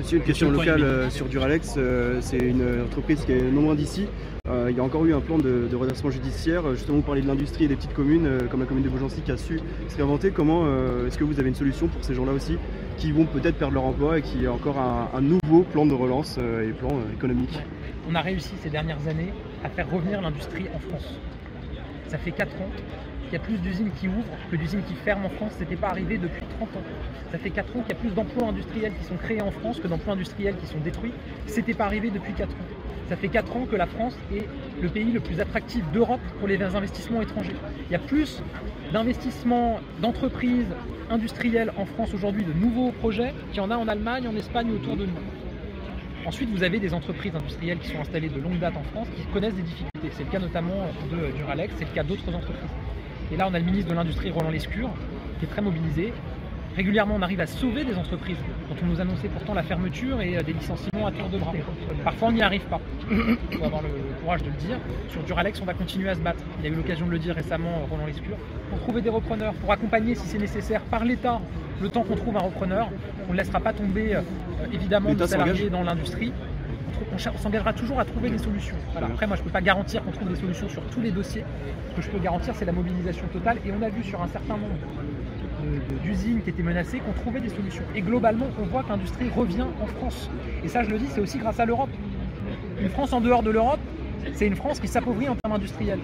Là-dessus, une question locale sur Duralex. C'est une entreprise qui est non loin d'ici. Il y a encore eu un plan de redressement judiciaire. Justement, vous parlez de l'industrie et des petites communes, comme la commune de Beaugency qui a su se réinventer. Comment est-ce que vous avez une solution pour ces gens-là aussi, qui vont peut-être perdre leur emploi et qui a encore un nouveau plan de relance et plan économique? On a réussi ces dernières années à faire revenir l'industrie en France. Ça fait 4 ans qu'il y a plus d'usines qui ouvrent que d'usines qui ferment en France. Ce n'était pas arrivé depuis 30 ans. Ça fait 4 ans qu'il y a plus d'emplois industriels qui sont créés en France que d'emplois industriels qui sont détruits. Ce n'était pas arrivé depuis 4 ans. Ça fait 4 ans que la France est le pays le plus attractif d'Europe pour les investissements étrangers. Il y a plus d'investissements d'entreprises industrielles en France aujourd'hui, de nouveaux projets, qu'il y en a en Allemagne, en Espagne, autour de nous. Ensuite, vous avez des entreprises industrielles qui sont installées de longue date en France qui connaissent des difficultés. C'est le cas notamment de Duralex, c'est le cas d'autres entreprises. Et là, on a le ministre de l'Industrie, Roland Lescure, qui est très mobilisé. Régulièrement, on arrive à sauver des entreprises dont on nous annonçait pourtant la fermeture et des licenciements à tour de bras. Parfois, on n'y arrive pas. Il faut avoir le courage de le dire. Sur Duralex, on va continuer à se battre. Il a eu l'occasion de le dire récemment, Roland Lescure, pour trouver des repreneurs, pour accompagner, si c'est nécessaire, par l'État, le temps qu'on trouve un repreneur. On ne laissera pas tomber, évidemment, nos salariés dans l'industrie. On s'engagera toujours à trouver des solutions. Voilà. Après, moi, je ne peux pas garantir qu'on trouve des solutions sur tous les dossiers. Ce que je peux garantir, c'est la mobilisation totale. Et on a vu sur un certain nombre d'usines qui étaient menacées qu'on trouvait des solutions. Et globalement, on voit que l'industrie revient en France. Et ça, je le dis, c'est aussi grâce à l'Europe. Une France en dehors de l'Europe, c'est une France qui s'appauvrit en termes industriels.